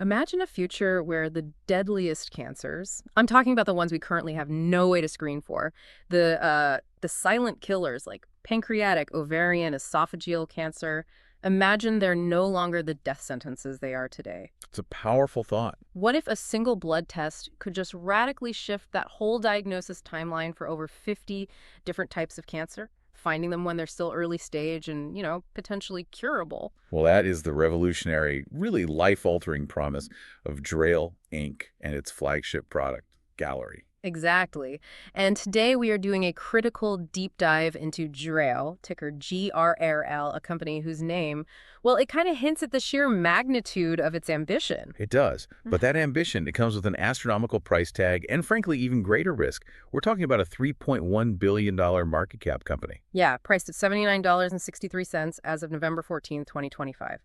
Imagine a future where the deadliest cancers, I'm talking about the ones we currently have no way to screen for, the silent killers like pancreatic, ovarian, esophageal cancer, imagine they're no longer the death sentences they are today. It's a powerful thought. What if a single blood test could just radically shift that whole diagnosis timeline for over 50 different types of cancer, finding them when they're still early stage and, potentially curable? Well, that is the revolutionary, really life-altering promise of GRAIL Inc. and its flagship product, Galleri. Exactly. And today we are doing a critical deep dive into GRAIL, ticker GRAL, a company whose name, well, it kind of hints at the sheer magnitude of its ambition. It does. But that ambition, it comes with an astronomical price tag and, frankly, even greater risk. We're talking about a $3.1 billion market cap company. Yeah, priced at $79.63 as of November 14th, 2025.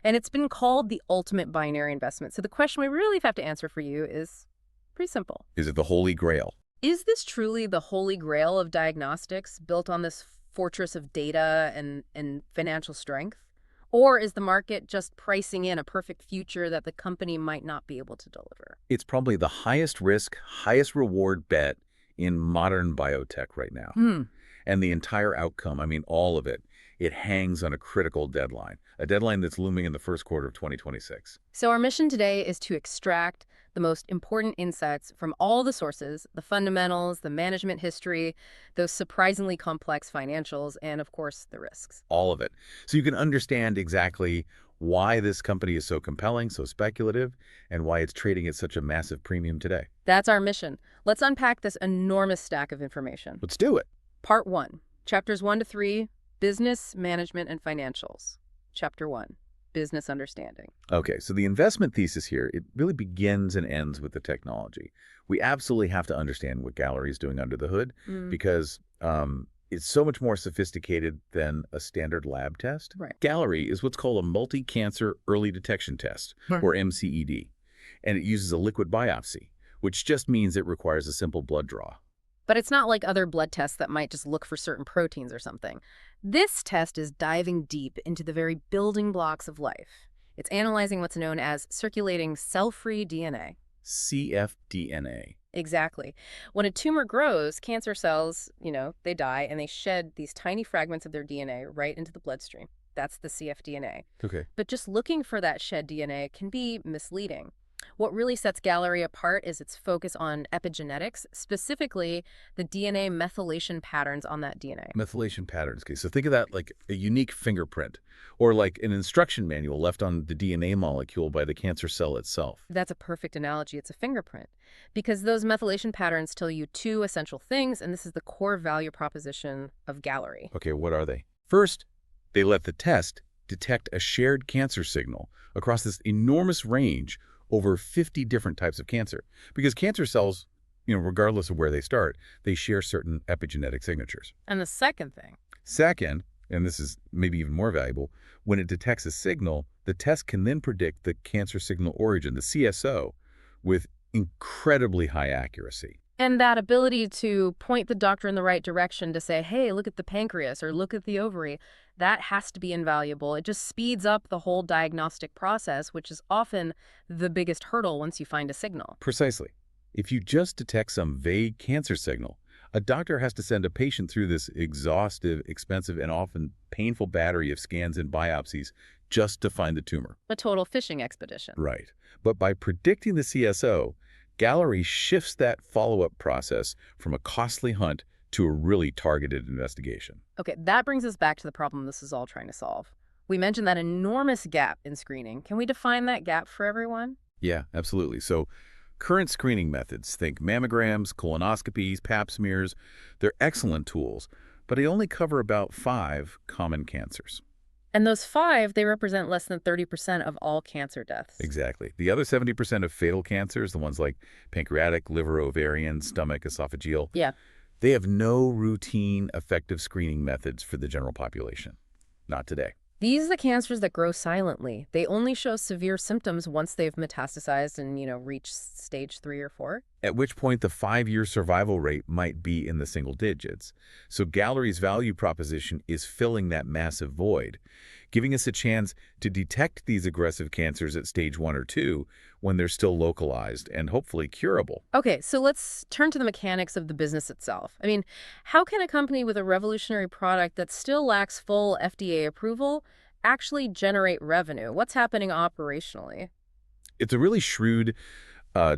And it's been called the ultimate binary investment. So the question we really have to answer for you is pretty simple. Is it the Holy Grail? Is this truly the holy grail of diagnostics built on this fortress of data and financial strength? Or is the market just pricing in a perfect future that the company might not be able to deliver? It's probably the highest risk, highest reward bet in modern biotech right now. And the entire outcome, I mean, all of it, it hangs on a critical deadline, a deadline that's looming in the first quarter of 2026. So our mission today is to extract the most important insights from all the sources, the fundamentals, the management history, those surprisingly complex financials, and of course, the risks. All of it. So you can understand exactly why this company is so compelling, so speculative, and why it's trading at such a massive premium today. That's our mission. Let's unpack this enormous stack of information. Let's do it. Part 1, Chapters 1 to 3, Business, Management, and Financials. Chapter 1, Business Understanding. Okay, so the investment thesis here, it really begins and ends with the technology. We absolutely have to understand what Galleri is doing under the hood because it's so much more sophisticated than a standard lab test. Right. Galleri is what's called a multi-cancer early detection test, or MCED, and it uses a liquid biopsy, which just means it requires a simple blood draw. But it's not like other blood tests that might just look for certain proteins or something. This test is diving deep into the very building blocks of life. It's analyzing what's known as circulating cell-free DNA. cfDNA. Exactly. When a tumor grows, cancer cells, they die and they shed these tiny fragments of their DNA right into the bloodstream. That's the cfDNA. Okay. But just looking for that shed DNA can be misleading. What really sets Galleri apart is its focus on epigenetics, specifically the DNA methylation patterns on that DNA. Methylation patterns. Okay, so think of that like a unique fingerprint or like an instruction manual left on the DNA molecule by the cancer cell itself. That's a perfect analogy. It's a fingerprint. Because those methylation patterns tell you two essential things, and this is the core value proposition of Galleri. Okay, what are they? First, they let the test detect a shared cancer signal across this enormous range over 50 different types of cancer. Because cancer cells, regardless of where they start, they share certain epigenetic signatures. And the second thing. Second, and this is maybe even more valuable, when it detects a signal, the test can then predict the cancer signal origin, the CSO, with incredibly high accuracy. And that ability to point the doctor in the right direction to say, hey, look at the pancreas or look at the ovary, that has to be invaluable. It just speeds up the whole diagnostic process, which is often the biggest hurdle once you find a signal. Precisely. If you just detect some vague cancer signal, a doctor has to send a patient through this exhaustive, expensive, and often painful battery of scans and biopsies just to find the tumor. A total fishing expedition. Right. But by predicting the CSO, Galleri shifts that follow-up process from a costly hunt to a really targeted investigation. Okay, that brings us back to the problem this is all trying to solve. We mentioned that enormous gap in screening. Can we define that gap for everyone? Yeah, absolutely. So current screening methods, think mammograms, colonoscopies, pap smears, they're excellent tools, but they only cover about 5 common cancers. And those 5, they represent less than 30% of all cancer deaths. Exactly. The other 70% of fatal cancers, the ones like pancreatic, liver, ovarian, stomach, esophageal, they have no routine, effective screening methods for the general population. Not today. These are the cancers that grow silently. They only show severe symptoms once they've metastasized and, reached stage 3 or 4. At which point the 5-year survival rate might be in the single digits. So Galleri's value proposition is filling that massive void, giving us a chance to detect these aggressive cancers at stage 1 or 2 when they're still localized and hopefully curable. Okay, so let's turn to the mechanics of the business itself. I mean, how can a company with a revolutionary product that still lacks full FDA approval actually generate revenue? What's happening operationally? It's a really shrewd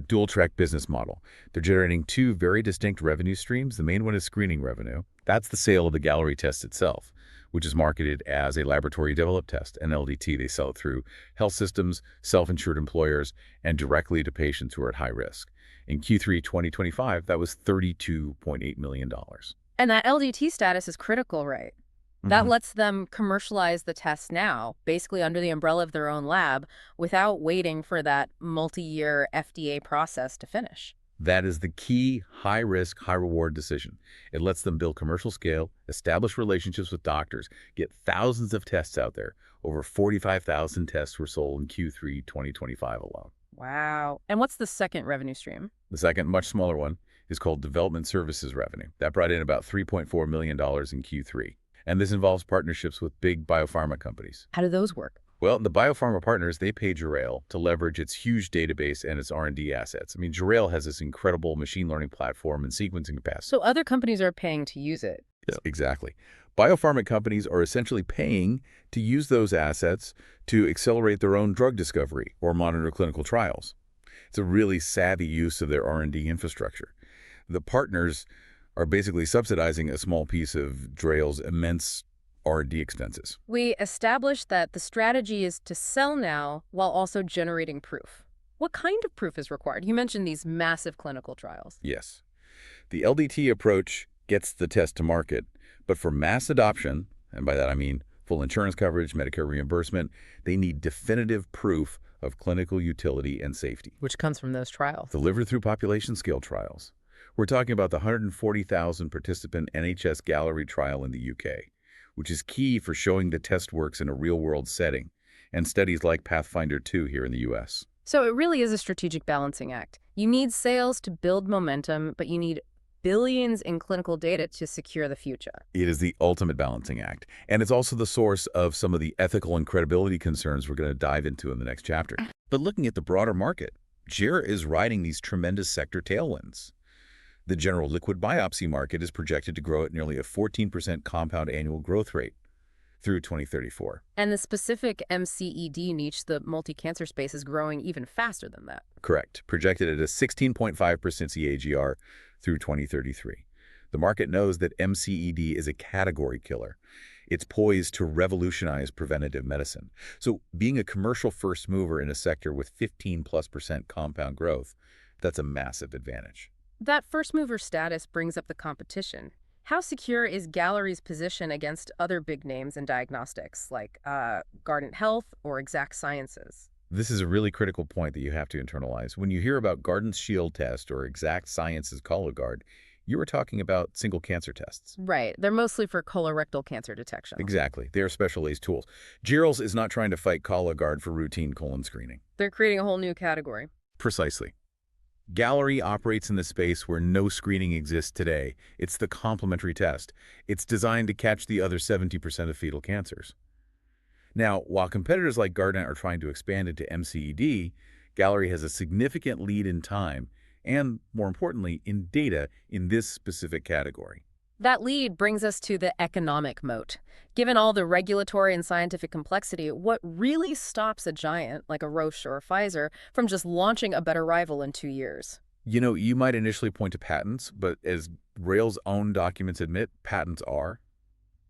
dual-track business model. They're generating two very distinct revenue streams. The main one is screening revenue. That's the sale of the Galleri test itself, which is marketed as a laboratory-developed test, an LDT. They sell it through health systems, self-insured employers, and directly to patients who are at high risk. In Q3 2025, that was $32.8 million. And that LDT status is critical, right? That lets them commercialize the test now, basically under the umbrella of their own lab, without waiting for that multi-year FDA process to finish. That is the key high-risk, high-reward decision. It lets them build commercial scale, establish relationships with doctors, get thousands of tests out there. Over 45,000 tests were sold in Q3 2025 alone. Wow. And what's the second revenue stream? The second, much smaller one, is called development services revenue. That brought in about $3.4 million in Q3. And this involves partnerships with big biopharma companies. How do those work? Well, the biopharma partners, they pay GRAIL to leverage its huge database and its R&D assets. I mean, GRAIL has this incredible machine learning platform and sequencing capacity. So other companies are paying to use it. Yes, exactly. Biopharma companies are essentially paying to use those assets to accelerate their own drug discovery or monitor clinical trials. It's a really savvy use of their R&D infrastructure. The partners are basically subsidizing a small piece of GRAIL's immense R&D expenses. We established that the strategy is to sell now while also generating proof. What kind of proof is required? You mentioned these massive clinical trials. Yes. The LDT approach gets the test to market, but for mass adoption, and by that I mean full insurance coverage, Medicare reimbursement, they need definitive proof of clinical utility and safety. Which comes from those trials. Delivered through population scale trials. We're talking about the 140,000 participant NHS Galleri trial in the UK, which is key for showing the test works in a real-world setting, and studies like Pathfinder 2 here in the US. So it really is a strategic balancing act. You need sales to build momentum, but you need billions in clinical data to secure the future. It is the ultimate balancing act, and it's also the source of some of the ethical and credibility concerns we're going to dive into in the next chapter. But looking at the broader market, GR is riding these tremendous sector tailwinds. The general liquid biopsy market is projected to grow at nearly a 14% compound annual growth rate through 2034. And the specific MCED niche, the multi-cancer space, is growing even faster than that. Correct. Projected at a 16.5% CAGR through 2033. The market knows that MCED is a category killer. It's poised to revolutionize preventative medicine. So being a commercial first mover in a sector with 15+% compound growth, that's a massive advantage. That first mover status brings up the competition. How secure is Galleri's position against other big names in diagnostics like Guardant Health or Exact Sciences? This is a really critical point that you have to internalize. When you hear about Guardant's Shield test or Exact Sciences Cologuard, you were talking about single cancer tests. Right. They're mostly for colorectal cancer detection. Exactly. They are specialized tools. GRAIL is not trying to fight Cologuard for routine colon screening. They're creating a whole new category. Precisely. Galleri operates in the space where no screening exists today. It's the complementary test. It's designed to catch the other 70% of fetal cancers. Now, while competitors like Guardant are trying to expand into MCED, Galleri has a significant lead in time and, more importantly, in data in this specific category. That lead brings us to the economic moat. Given all the regulatory and scientific complexity, what really stops a giant like a Roche or a Pfizer from just launching a better rival in 2 years? You know, you might initially point to patents, but as GRAIL's own documents admit, patents are.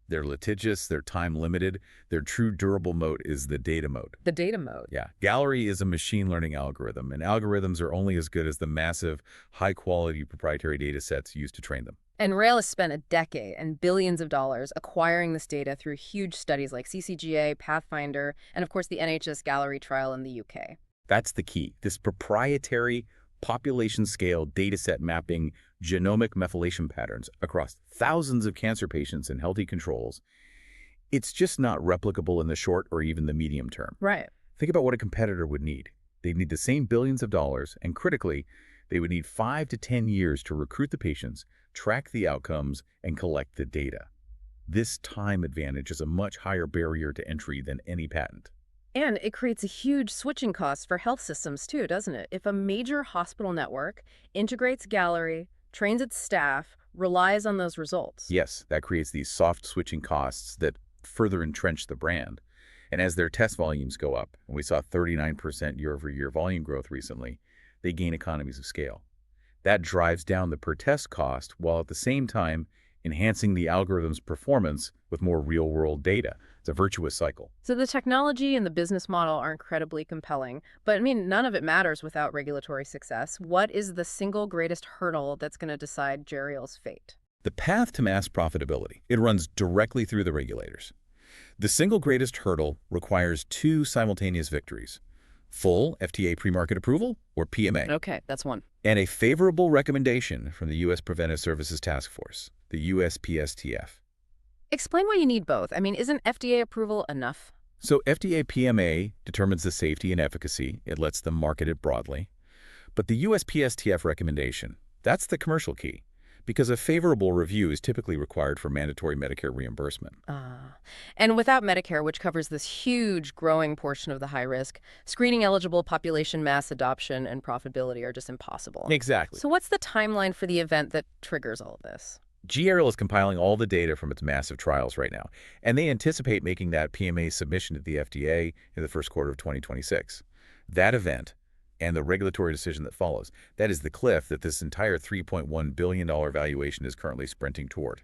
They're litigious, they're time-limited. Their true durable moat is the data moat. The data moat. Yeah. Galleri is a machine learning algorithm, and algorithms are only as good as the massive, high-quality proprietary data sets used to train them. And GRAIL has spent a decade and billions of dollars acquiring this data through huge studies like CCGA, Pathfinder, and of course the NHS Galleri trial in the UK. That's the key. This proprietary population-scale dataset mapping genomic methylation patterns across thousands of cancer patients and healthy controls, it's just not replicable in the short or even the medium term. Right. Think about what a competitor would need. They'd need the same billions of dollars, and critically, they would need 5 to 10 years to recruit the patients, track the outcomes, and collect the data. This time advantage is a much higher barrier to entry than any patent. And it creates a huge switching cost for health systems too, doesn't it? If a major hospital network integrates Galleri, trains its staff, relies on those results. Yes, that creates these soft switching costs that further entrench the brand. And as their test volumes go up, and we saw 39% year-over-year volume growth recently, they gain economies of scale. That drives down the per-test cost while at the same time enhancing the algorithm's performance with more real-world data. It's a virtuous cycle. So the technology and the business model are incredibly compelling, but I mean, none of it matters without regulatory success. What is the single greatest hurdle that's going to decide GRAIL's fate? The path to mass profitability, it runs directly through the regulators. The single greatest hurdle requires two simultaneous victories: full FDA pre-market approval, or PMA, Okay, that's one. and a favorable recommendation from the U.S. Preventive Services Task Force, the USPSTF. Explain why you need both. I mean, isn't FDA approval enough? So FDA PMA determines the safety and efficacy. It lets them market it broadly. But the USPSTF recommendation, that's the commercial key, because a favorable review is typically required for mandatory Medicare reimbursement. And without Medicare, which covers this huge growing portion of the high risk, screening-eligible population mass adoption and profitability are just impossible. Exactly. So what's the timeline for the event that triggers all of this? GRAL is compiling all the data from its massive trials right now, and they anticipate making that PMA submission to the FDA in the first quarter of 2026. That event and the regulatory decision that follows, that is the cliff that this entire $3.1 billion valuation is currently sprinting toward.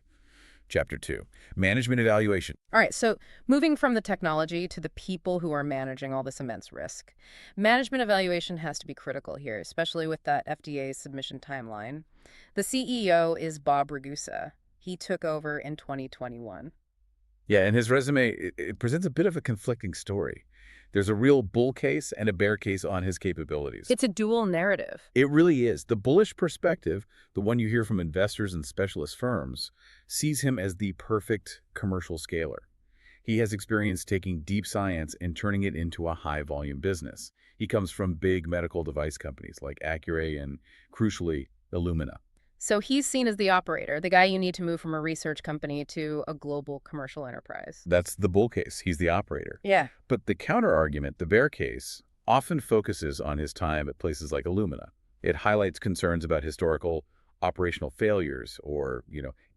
Chapter 2, Management Evaluation. All right, so moving from the technology to the people who are managing all this immense risk. Management evaluation has to be critical here, especially with that FDA submission timeline. The CEO is Bob Ragusa. He took over in 2021. Yeah, and his resume, it presents a bit of a conflicting story. There's a real bull case and a bear case on his capabilities. It's a dual narrative. It really is. The bullish perspective, the one you hear from investors and specialist firms, sees him as the perfect commercial scaler. He has experience taking deep science and turning it into a high-volume business. He comes from big medical device companies like Accuray and, crucially, Illumina. So he's seen as the operator, the guy you need to move from a research company to a global commercial enterprise. That's the bull case. He's the operator. Yeah. But the counter-argument, the bear case, often focuses on his time at places like Illumina. It highlights concerns about historical operational failures or,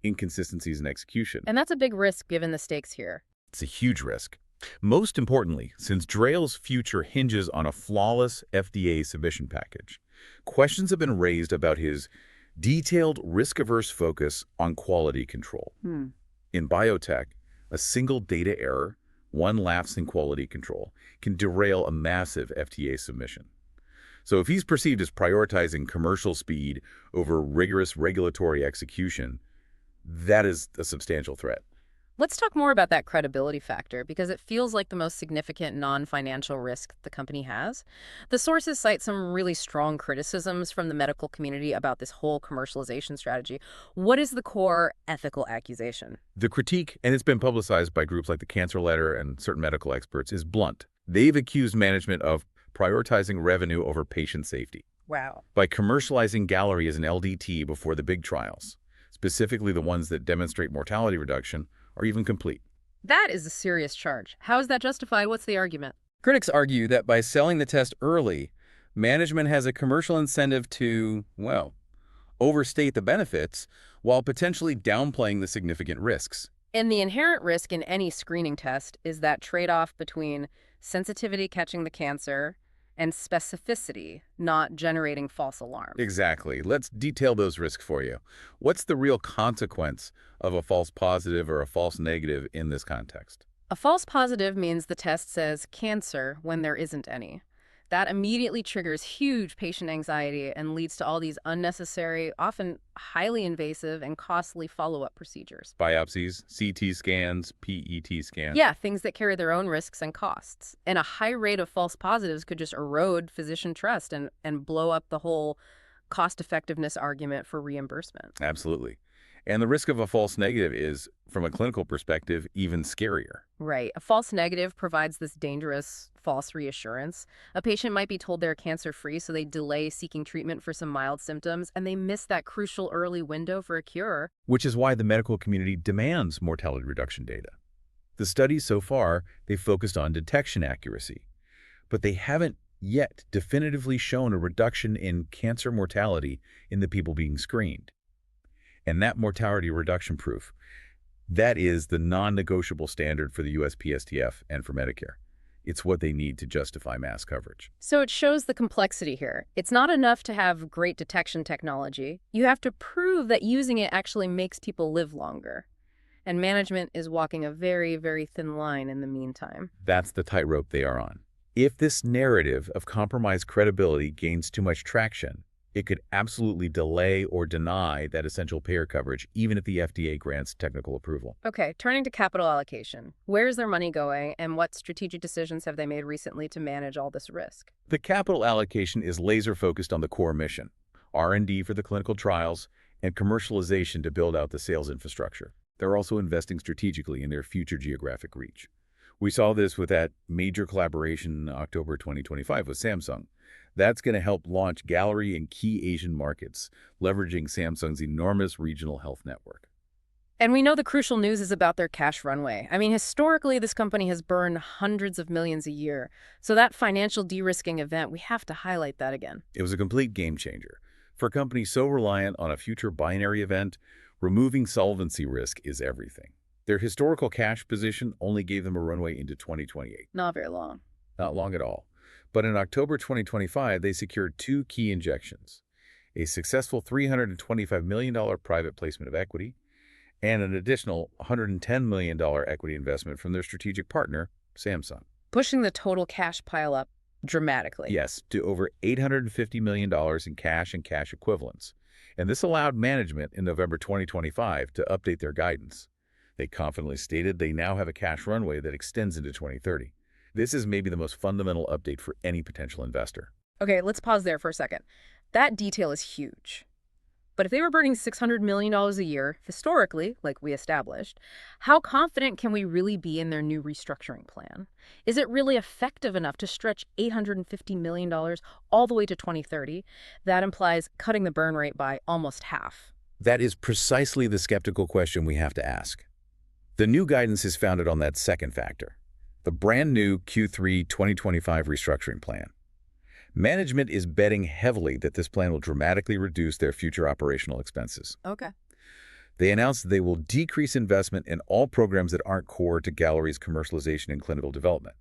inconsistencies in execution. And that's a big risk given the stakes here. It's a huge risk. Most importantly, since GRAIL's future hinges on a flawless FDA submission package, questions have been raised about his detailed, risk-averse focus on quality control. In biotech, a single data error, one lapse in quality control, can derail a massive FDA submission. So if he's perceived as prioritizing commercial speed over rigorous regulatory execution, that is a substantial threat. Let's talk more about that credibility factor, because it feels like the most significant non-financial risk the company has. The sources cite some really strong criticisms from the medical community about this whole commercialization strategy. What is the core ethical accusation? The critique, and it's been publicized by groups like the Cancer Letter and certain medical experts, is blunt. They've accused management of prioritizing revenue over patient safety. Wow. By commercializing Galleri as an LDT before the big trials, specifically the ones that demonstrate mortality reduction, or even complete. That is a serious charge. How is that justified? What's the argument? Critics argue that by selling the test early, management has a commercial incentive to, well, overstate the benefits while potentially downplaying the significant risks. And the inherent risk in any screening test is that trade-off between sensitivity catching the cancer and specificity, not generating false alarms. Exactly. Let's detail those risks for you. What's the real consequence of a false positive or a false negative in this context? A false positive means the test says cancer when there isn't any. That immediately triggers huge patient anxiety and leads to all these unnecessary, often highly invasive and costly follow-up procedures. Biopsies, CT scans, PET scans. Yeah, things that carry their own risks and costs. And a high rate of false positives could just erode physician trust and blow up the whole cost-effectiveness argument for reimbursement. Absolutely. And the risk of a false negative is, from a clinical perspective, even scarier. Right. A false negative provides this dangerous false reassurance. A patient might be told they're cancer-free, so they delay seeking treatment for some mild symptoms, and they miss that crucial early window for a cure. Which is why the medical community demands mortality reduction data. The studies so far, they've focused on detection accuracy, but they haven't yet definitively shown a reduction in cancer mortality in the people being screened. And that mortality reduction proof, that is the non-negotiable standard for the USPSTF and for Medicare. It's what they need to justify mass coverage. So it shows the complexity here. It's not enough to have great detection technology. You have to prove that using it actually makes people live longer. And management is walking a very, very thin line in the meantime. That's the tightrope they are on. If this narrative of compromised credibility gains too much traction, it could absolutely delay or deny that essential payer coverage, even if the FDA grants technical approval. Okay, turning to capital allocation. Where's their money going, and what strategic decisions have they made recently to manage all this risk? The capital allocation is laser-focused on the core mission, R&D for the clinical trials, and commercialization to build out the sales infrastructure. They're also investing strategically in their future geographic reach. We saw this with that major collaboration in October 2025 with Samsung. That's going to help launch Galleri in key Asian markets, leveraging Samsung's enormous regional health network. And we know the crucial news is about their cash runway. I mean, historically, this company has burned hundreds of millions a year. So that financial de-risking event, we have to highlight that again. It was a complete game changer. For a company so reliant on a future binary event, removing solvency risk is everything. Their historical cash position only gave them a runway into 2028. Not very long. Not long at all. But in October 2025, they secured two key injections, a successful $325 million private placement of equity and an additional $110 million equity investment from their strategic partner, Samsung. Pushing the total cash pile up dramatically. Yes, to over $850 million in cash and cash equivalents. And this allowed management in November 2025 to update their guidance. They confidently stated they now have a cash runway that extends into 2030. This is maybe the most fundamental update for any potential investor. Okay, let's pause there for a second. That detail is huge. But if they were burning $600 million a year, historically, like we established, how confident can we really be in their new restructuring plan? Is it really effective enough to stretch $850 million all the way to 2030? That implies cutting the burn rate by almost half. That is precisely the skeptical question we have to ask. The new guidance is founded on that second factor, the brand new Q3 2025 restructuring plan. Management is betting heavily that this plan will dramatically reduce their future operational expenses. Okay. They announced they will decrease investment in all programs that aren't core to Galleri's commercialization and clinical development.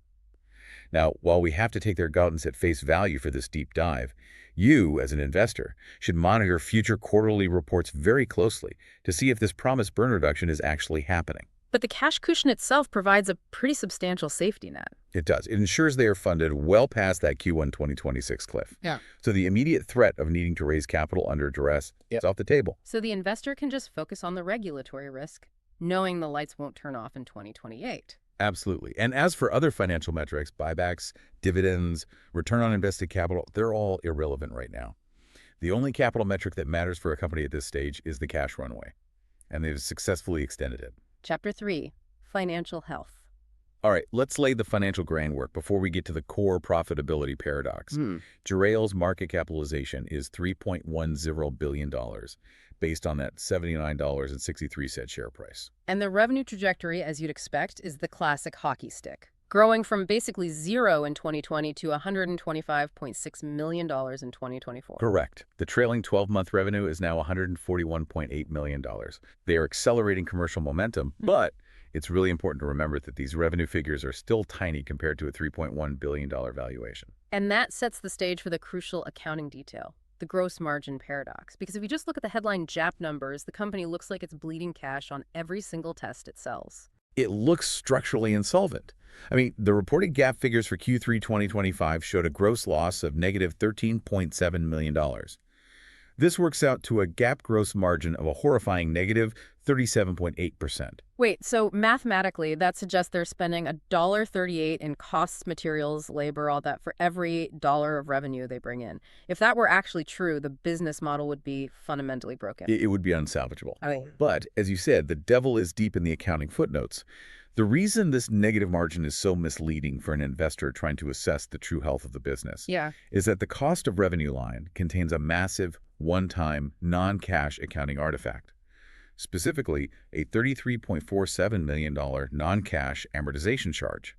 Now, while we have to take their guidance at face value for this deep dive, you, as an investor, should monitor future quarterly reports very closely to see if this promised burn reduction is actually happening. But the cash cushion itself provides a pretty substantial safety net. It does. It ensures they are funded well past that Q1 2026 cliff. Yeah. So the immediate threat of needing to raise capital under duress is off the table. So the investor can just focus on the regulatory risk, knowing the lights won't turn off in 2028. Absolutely. And as for other financial metrics, buybacks, dividends, return on invested capital, they're all irrelevant right now. The only capital metric that matters for a company at this stage is the cash runway, and they've successfully extended it. Chapter 3, Financial Health. All right, let's lay the financial groundwork before we get to the core profitability paradox. GRAIL's market capitalization is $3.10 billion, based on that $79.63 share price. And the revenue trajectory, as you'd expect, is the classic hockey stick, growing from basically zero in 2020 to $125.6 million in 2024. Correct. The trailing 12-month revenue is now $141.8 million. They are accelerating commercial momentum, but it's really important to remember that these revenue figures are still tiny compared to a $3.1 billion valuation. And that sets the stage for the crucial accounting detail, the gross margin paradox. Because if you just look at the headline JAP numbers, the company looks like it's bleeding cash on every single test it sells. It looks structurally insolvent. I mean, the reported GAAP figures for Q3 2025 showed a gross loss of negative $13.7 million. This works out to a GAAP gross margin of a horrifying negative 37.8%. Wait, so mathematically, that suggests they're spending $1.38 in costs, materials, labor, all that for every dollar of revenue they bring in. If that were actually true, the business model would be fundamentally broken. It would be unsalvageable. I mean, But, as you said, the devil is deep in the accounting footnotes. The reason this negative margin is so misleading for an investor trying to assess the true health of the business yeah. is that the cost of revenue line contains a massive, one-time, non-cash accounting artifact. Specifically, a $33.47 million non-cash amortization charge.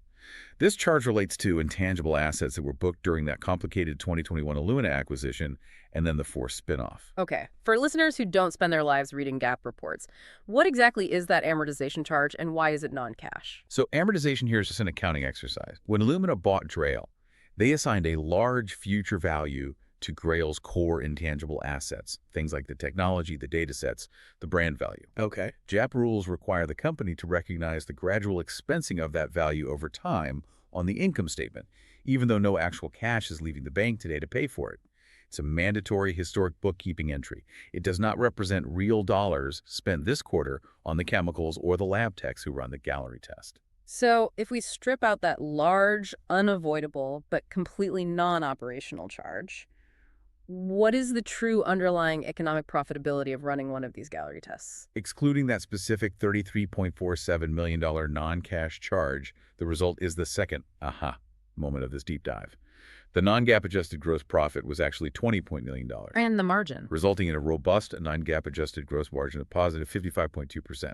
This charge relates to intangible assets that were booked during that complicated 2021 Illumina acquisition and then the Force spinoff. Okay, for listeners who don't spend their lives reading GAAP reports, what exactly is that amortization charge and why is it non-cash? So amortization here is just an accounting exercise. When Illumina bought GRAIL, they assigned a large future value to GRAIL's core intangible assets, things like the technology, the data sets, the brand value. Okay. GAAP rules require the company to recognize the gradual expensing of that value over time on the income statement, even though no actual cash is leaving the bank today to pay for it. It's a mandatory historic bookkeeping entry. It does not represent real dollars spent this quarter on the chemicals or the lab techs who run the Galleri test. So if we strip out that large, unavoidable, but completely non-operational charge, what is the true underlying economic profitability of running one of these Galleri tests? Excluding that specific $33.47 million non-cash charge, the result is the second aha moment of this deep dive. The non-GAAP adjusted gross profit was actually $20 million, And the margin. resulting in a robust non-GAAP adjusted gross margin of positive 55.2%.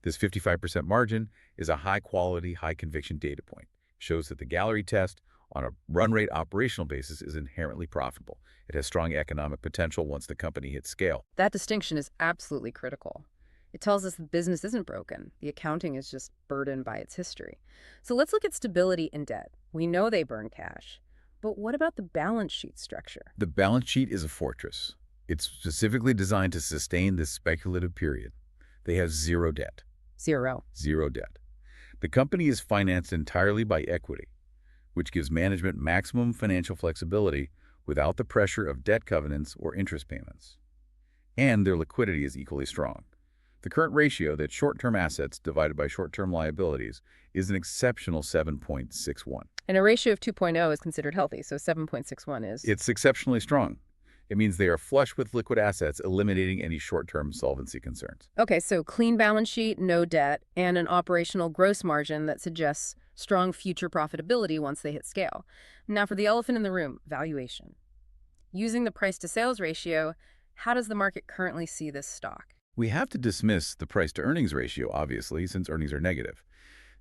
This 55% margin is a high-quality, high-conviction data point. It shows that the Galleri test, on a run-rate operational basis, is inherently profitable. It has strong economic potential once the company hits scale. That distinction is absolutely critical. It tells us the business isn't broken. The accounting is just burdened by its history. So let's look at stability and debt. We know they burn cash. But what about the balance sheet structure? The balance sheet is a fortress. It's specifically designed to sustain this speculative period. They have zero debt. Zero. Zero debt. The company is financed entirely by equity, which gives management maximum financial flexibility without the pressure of debt covenants or interest payments. And their liquidity is equally strong. The current ratio, that's short-term assets divided by short-term liabilities, is an exceptional 7.61. And a ratio of 2.0 is considered healthy, so 7.61 is... It's exceptionally strong. It means they are flush with liquid assets, eliminating any short-term solvency concerns. Okay, so clean balance sheet, no debt, and an operational gross margin that suggests strong future profitability once they hit scale. Now for the elephant in the room, valuation. Using the price-to-sales ratio, how does the market currently see this stock? We have to dismiss the price-to-earnings ratio, obviously, since earnings are negative.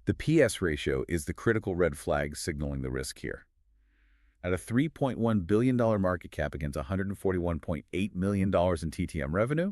The PS ratio is the critical red flag signaling the risk here. At a $3.1 billion market cap against $141.8 million in TTM revenue,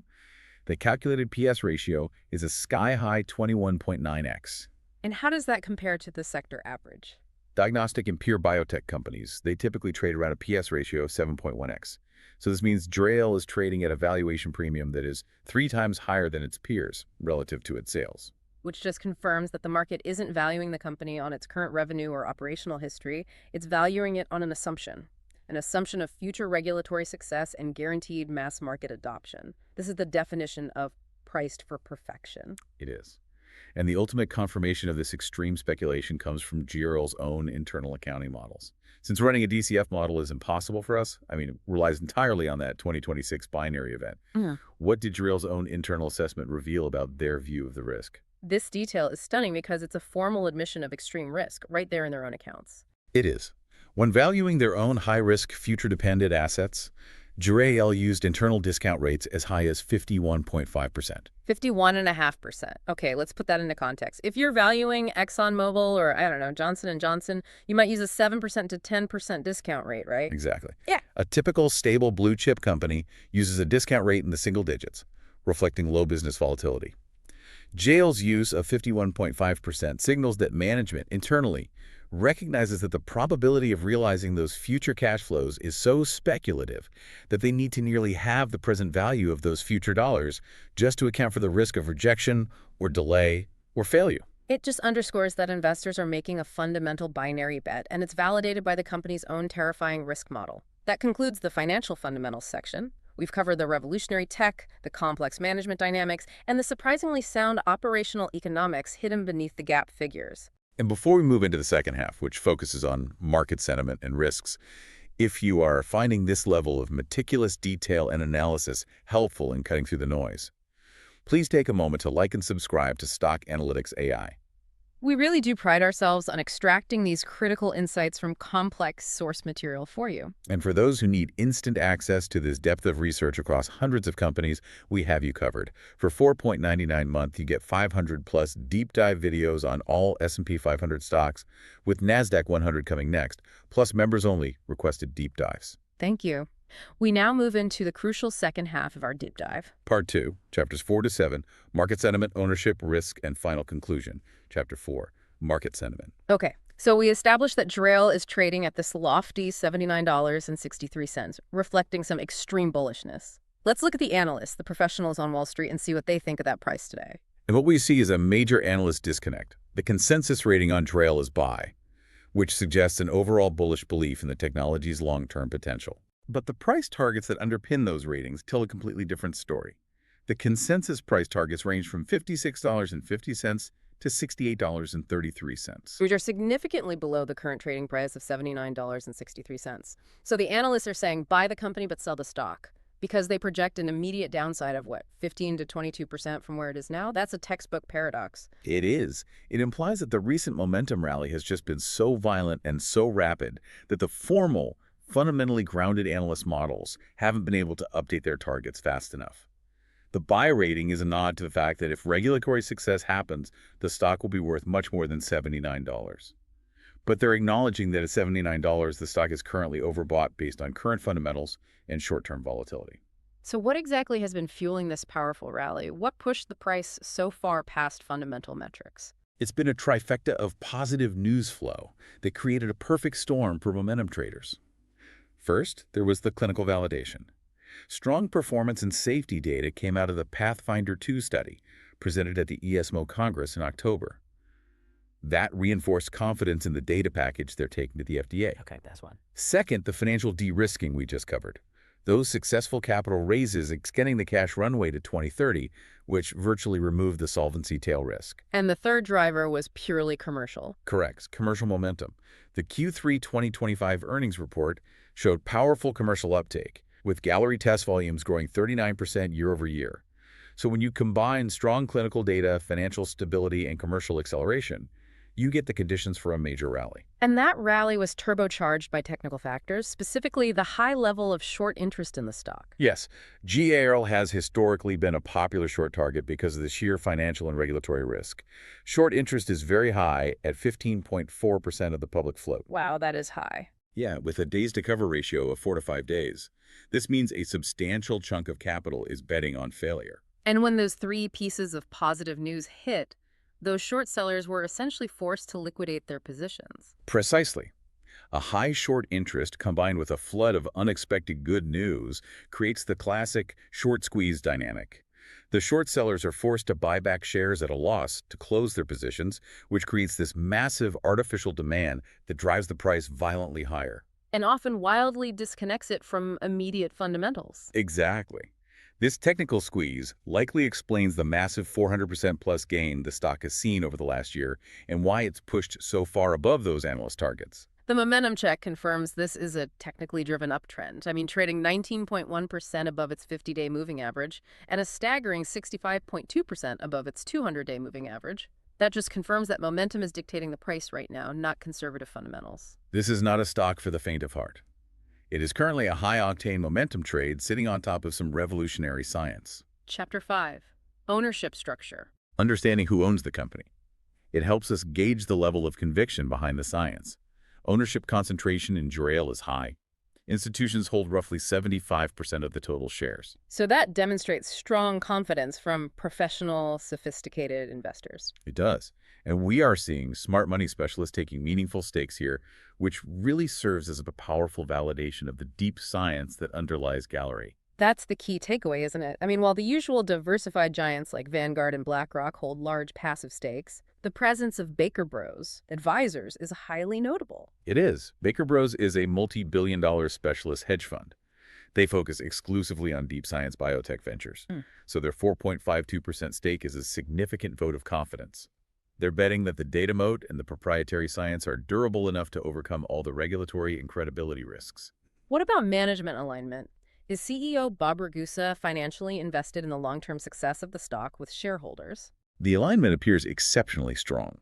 the calculated PS ratio is a sky-high 21.9x. And how does that compare to the sector average? Diagnostic and pure biotech companies, they typically trade around a PS ratio of 7.1x. So this means GRAIL is trading at a valuation premium that is 3 times higher than its peers relative to its sales. Which just confirms that the market isn't valuing the company on its current revenue or operational history. It's valuing it on an assumption of future regulatory success and guaranteed mass market adoption. This is the definition of priced for perfection. It is. And the ultimate confirmation of this extreme speculation comes from GRAIL's own internal accounting models. Since running a DCF model is impossible for us, it relies entirely on that 2026 binary event. What did GRAIL's own internal assessment reveal about their view of the risk? This detail is stunning because it's a formal admission of extreme risk right there in their own accounts. It is. When valuing their own high-risk, future-dependent assets, GRAIL used internal discount rates as high as 51.5%. 51.5%. Okay, let's put that into context. If you're valuing ExxonMobil or, I don't know, Johnson & Johnson, you might use a 7% to 10% discount rate, right? Exactly. Yeah. A typical stable blue-chip company uses a discount rate in the single digits, reflecting low business volatility. GRAIL's use of 51.5% signals that management internally recognizes that the probability of realizing those future cash flows is so speculative that they need to nearly halve the present value of those future dollars just to account for the risk of rejection or delay or failure. It just underscores that investors are making a fundamental binary bet, and it's validated by the company's own terrifying risk model. That concludes the financial fundamentals section. We've covered the revolutionary tech, the complex management dynamics, and the surprisingly sound operational economics hidden beneath the gap figures. And before we move into the second half, which focuses on market sentiment and risks, if you are finding this level of meticulous detail and analysis helpful in cutting through the noise, please take a moment to like and subscribe to Stock Analytics AI. We really do pride ourselves on extracting these critical insights from complex source material for you. And for those who need instant access to this depth of research across hundreds of companies, we have you covered. For $4.99 a month, you get 500-plus deep dive videos on all S&P 500 stocks, with NASDAQ 100 coming next, plus members-only requested deep dives. Thank you. We now move into the crucial second half of our deep dive. Part 2, Chapters 4 to 7, Market Sentiment, Ownership, Risk, and Final Conclusion. Chapter 4, Market Sentiment. Okay, so we established that GRAIL is trading at this lofty $79.63, reflecting some extreme bullishness. Let's look at the analysts, the professionals on Wall Street, and see what they think of that price today. And what we see is a major analyst disconnect. The consensus rating on GRAIL is buy, which suggests an overall bullish belief in the technology's long-term potential. But the price targets that underpin those ratings tell a completely different story. The consensus price targets range from $56.50 to $68.33. Which are significantly below the current trading price of $79.63. So the analysts are saying buy the company but sell the stock because they project an immediate downside of, 15 to 22% from where it is now? That's a textbook paradox. It is. It implies that the recent momentum rally has just been so violent and so rapid that the formal, fundamentally grounded analyst models haven't been able to update their targets fast enough. The buy rating is a nod to the fact that if regulatory success happens, the stock will be worth much more than $79. But they're acknowledging that at $79, the stock is currently overbought based on current fundamentals and short-term volatility. So what exactly has been fueling this powerful rally? What pushed the price so far past fundamental metrics? It's been a trifecta of positive news flow that created a perfect storm for momentum traders. First, there was the clinical validation. Strong performance and safety data came out of the Pathfinder 2 study, presented at the ESMO Congress in October. That reinforced confidence in the data package they're taking to the FDA. Okay, that's one. Second, the financial de-risking we just covered. Those successful capital raises extending the cash runway to 2030, which virtually removed the solvency tail risk. And the third driver was purely commercial. Correct. Commercial momentum. The Q3 2025 earnings report showed powerful commercial uptake, with Galleri test volumes growing 39% year over year. So when you combine strong clinical data, financial stability, and commercial acceleration, you get the conditions for a major rally. And that rally was turbocharged by technical factors, specifically the high level of short interest in the stock. Yes, GRAIL has historically been a popular short target because of the sheer financial and regulatory risk. Short interest is very high at 15.4% of the public float. Wow, that is high. Yeah, with a days-to-cover ratio of 4 to 5 days. This means a substantial chunk of capital is betting on failure. And when those three pieces of positive news hit, those short sellers were essentially forced to liquidate their positions. Precisely. A high short interest combined with a flood of unexpected good news creates the classic short squeeze dynamic. The short sellers are forced to buy back shares at a loss to close their positions, which creates this massive artificial demand that drives the price violently higher. And often wildly disconnects it from immediate fundamentals. Exactly. This technical squeeze likely explains the massive 400% plus gain the stock has seen over the last year and why it's pushed so far above those analyst targets. The momentum check confirms this is a technically driven uptrend. I mean, trading 19.1% above its 50-day moving average and a staggering 65.2% above its 200-day moving average. That just confirms that momentum is dictating the price right now, not conservative fundamentals. This is not a stock for the faint of heart. It is currently a high-octane momentum trade sitting on top of some revolutionary science. Chapter 5. Ownership Structure. Understanding who owns the company. It helps us gauge the level of conviction behind the science. Ownership concentration in GRAIL is high. Institutions hold roughly 75% of the total shares. So that demonstrates strong confidence from professional, sophisticated investors. It does. And we are seeing smart money specialists taking meaningful stakes here, which really serves as a powerful validation of the deep science that underlies Galleri. That's the key takeaway, isn't it? I mean, while the usual diversified giants like Vanguard and BlackRock hold large passive stakes, the presence of Baker Bros. Advisors is highly notable. It is. Baker Bros. Is a multi-billion-dollar specialist hedge fund. They focus exclusively on deep science biotech ventures. So their 4.52% stake is a significant vote of confidence. They're betting that the data moat and the proprietary science are durable enough to overcome all the regulatory and credibility risks. What about management alignment? Is CEO Bob Ragusa financially invested in the long-term success of the stock with shareholders? The alignment appears exceptionally strong.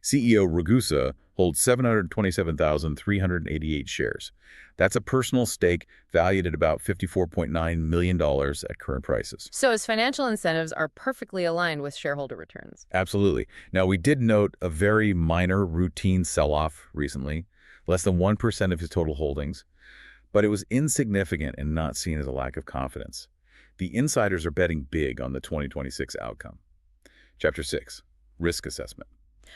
CEO Ragusa holds 727,388 shares. That's a personal stake valued at about $54.9 million at current prices. So his financial incentives are perfectly aligned with shareholder returns. Absolutely. Now, we did note a very minor routine sell-off recently, less than 1% of his total holdings, but it was insignificant and not seen as a lack of confidence. The insiders are betting big on the 2026 outcome. Chapter 6, Risk Assessment.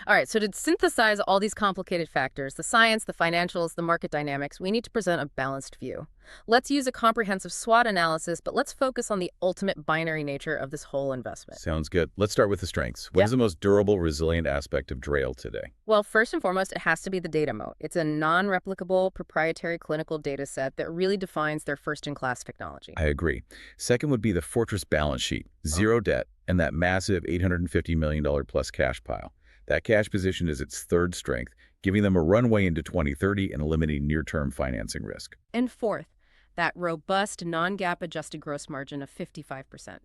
All right, so to synthesize all these complicated factors, the science, the financials, the market dynamics, we need to present a balanced view. Let's use a comprehensive SWOT analysis, but let's focus on the ultimate binary nature of this whole investment. Sounds good. Let's start with the strengths. What is the most durable, resilient aspect of GRAIL today? Well, first and foremost, it has to be the data moat. It's a non-replicable, proprietary clinical data set that really defines their first-in-class technology. I agree. Second would be the fortress balance sheet, zero debt, and that massive $850 million plus cash pile. That cash position is its third strength, giving them a runway into 2030 and eliminating near-term financing risk. And fourth, that robust non-GAAP adjusted gross margin of 55%.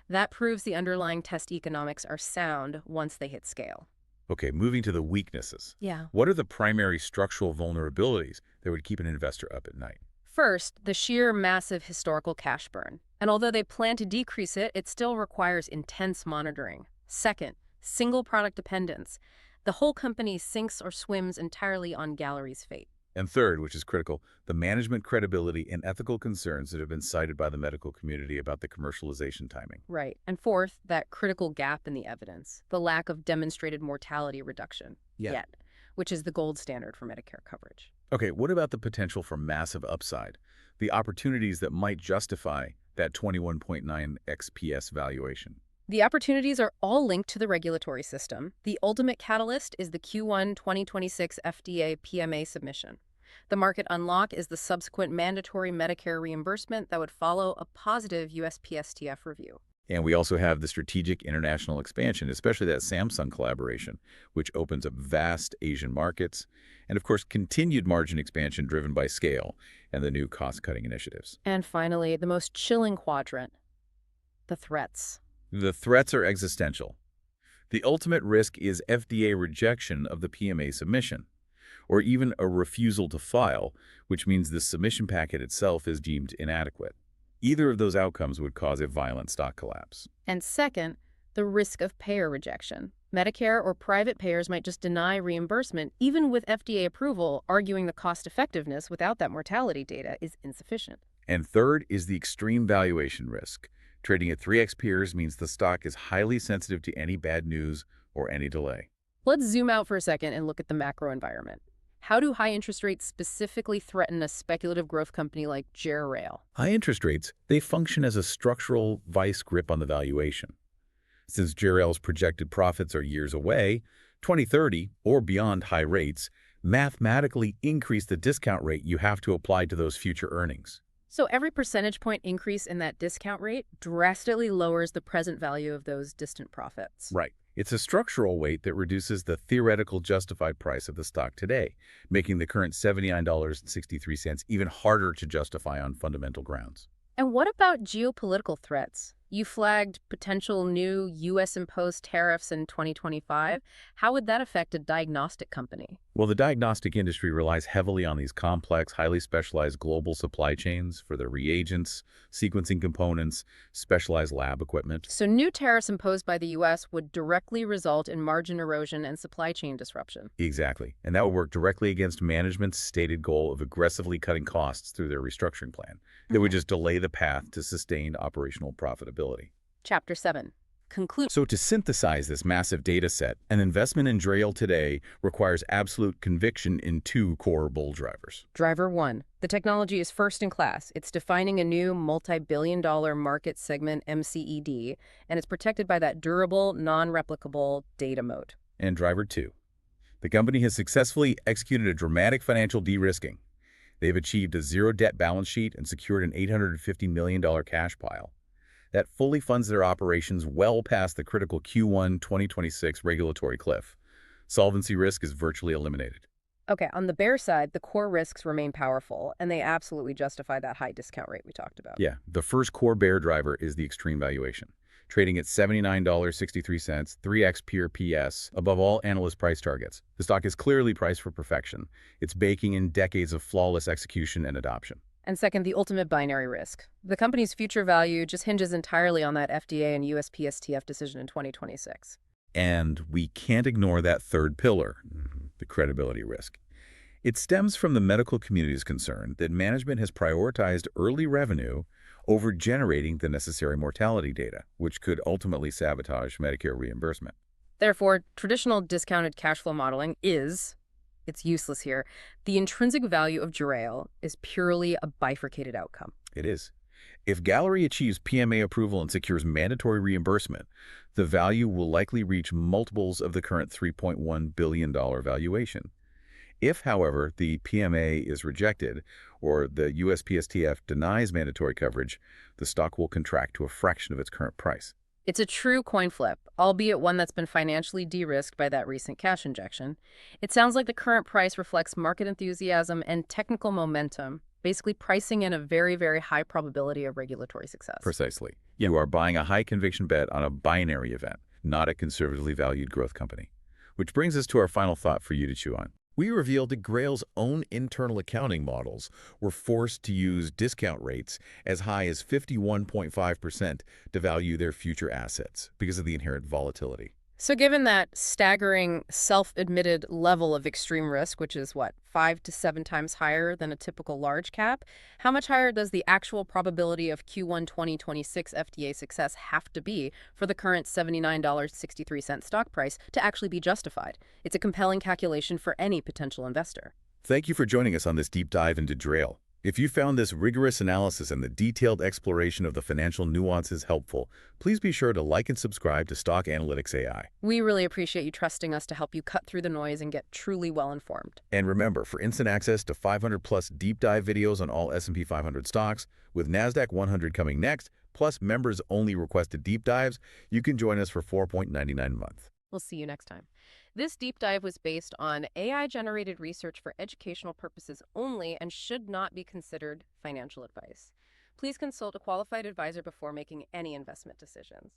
That proves the underlying test economics are sound once they hit scale. Okay, moving to the weaknesses. Yeah. What are the primary structural vulnerabilities that would keep an investor up at night? First, the sheer massive historical cash burn. And although they plan to decrease it, it still requires intense monitoring. Second, single product dependence. The whole company sinks or swims entirely on Galleri's fate. And third, which is critical, the management credibility and ethical concerns that have been cited by the medical community about the commercialization timing. Right. And fourth, that critical gap in the evidence, the lack of demonstrated mortality reduction yet, which is the gold standard for Medicare coverage. Okay, what about the potential for massive upside? The opportunities that might justify that 21.9x PS valuation? The opportunities are all linked to the regulatory system. The ultimate catalyst is the Q1 2026 FDA PMA submission. The market unlock is the subsequent mandatory Medicare reimbursement that would follow a positive USPSTF review. And we also have the strategic international expansion, especially that Samsung collaboration, which opens up vast Asian markets, and of course, continued margin expansion driven by scale and the new cost-cutting initiatives. And finally, the most chilling quadrant, the threats. The threats are existential. The ultimate risk is FDA rejection of the PMA submission, or even a refusal to file, which means the submission packet itself is deemed inadequate. Either of those outcomes would cause a violent stock collapse. And second, the risk of payer rejection. Medicare or private payers might just deny reimbursement, even with FDA approval, arguing the cost-effectiveness without that mortality data is insufficient. And third is the extreme valuation risk. Trading at 3x peers means the stock is highly sensitive to any bad news or any delay. Let's zoom out for a second and look at the macro environment. How do high interest rates specifically threaten a speculative growth company like GRAIL? High interest rates, they function as a structural vice grip on the valuation. Since GRAIL's projected profits are years away, 2030 or beyond high rates mathematically increase the discount rate you have to apply to those future earnings. So every percentage point increase in that discount rate drastically lowers the present value of those distant profits. Right. It's a structural weight that reduces the theoretical justified price of the stock today, making the current $79.63 even harder to justify on fundamental grounds. And what about geopolitical threats? You flagged potential new U.S.-imposed tariffs in 2025. How would that affect a diagnostic company? Well, the diagnostic industry relies heavily on these complex, highly specialized global supply chains for their reagents, sequencing components, specialized lab equipment. So new tariffs imposed by the U.S. would directly result in margin erosion and supply chain disruption. Exactly. And that would work directly against management's stated goal of aggressively cutting costs through their restructuring plan. That would just delay the path to sustained operational profitability. Chapter 7. Conclude. So to synthesize this massive data set, an investment in GRAIL today requires absolute conviction in two core bull drivers. Driver 1. The technology is first in class. It's defining a new multi-billion-dollar market segment, MCED, and it's protected by that durable, non-replicable data moat. And driver 2. The company has successfully executed a dramatic financial de-risking. They've achieved a zero-debt balance sheet and secured an $850 million cash pile. That fully funds their operations well past the critical Q1 2026 regulatory cliff. Solvency risk is virtually eliminated. Okay, on the bear side, the core risks remain powerful, and they absolutely justify that high discount rate we talked about. Yeah, the first core bear driver is the extreme valuation. Trading at $79.63, 3x peer PS, above all analyst price targets. The stock is clearly priced for perfection. It's baking in decades of flawless execution and adoption. And second, the ultimate binary risk. The company's future value just hinges entirely on that FDA and USPSTF decision in 2026. And we can't ignore that third pillar, the credibility risk. It stems from the medical community's concern that management has prioritized early revenue over generating the necessary mortality data, which could ultimately sabotage Medicare reimbursement. Therefore, traditional discounted cash flow modeling it's useless here. The intrinsic value of GRAIL is purely a bifurcated outcome. It is. If Galleri achieves PMA approval and secures mandatory reimbursement, the value will likely reach multiples of the current $3.1 billion valuation. If, however, the PMA is rejected or the USPSTF denies mandatory coverage, the stock will contract to a fraction of its current price. It's a true coin flip, albeit one that's been financially de-risked by that recent cash injection. It sounds like the current price reflects market enthusiasm and technical momentum, basically pricing in a very, very high probability of regulatory success. Precisely. You are buying a high-conviction bet on a binary event, not a conservatively valued growth company. Which brings us to our final thought for you to chew on. We revealed that GRAIL's own internal accounting models were forced to use discount rates as high as 51.5% to value their future assets because of the inherent volatility. So given that staggering, self-admitted level of extreme risk, which is what, 5 to 7 times higher than a typical large cap, how much higher does the actual probability of Q1 2026 FDA success have to be for the current $79.63 stock price to actually be justified? It's a compelling calculation for any potential investor. Thank you for joining us on this deep dive into GRAIL. If you found this rigorous analysis and the detailed exploration of the financial nuances helpful, please be sure to like and subscribe to Stock Analytics AI. We really appreciate you trusting us to help you cut through the noise and get truly well-informed. And remember, for instant access to 500-plus deep dive videos on all S&P 500 stocks, with NASDAQ 100 coming next, plus members-only requested deep dives, you can join us for $4.99 a month. We'll see you next time. This deep dive was based on AI-generated research for educational purposes only and should not be considered financial advice. Please consult a qualified advisor before making any investment decisions.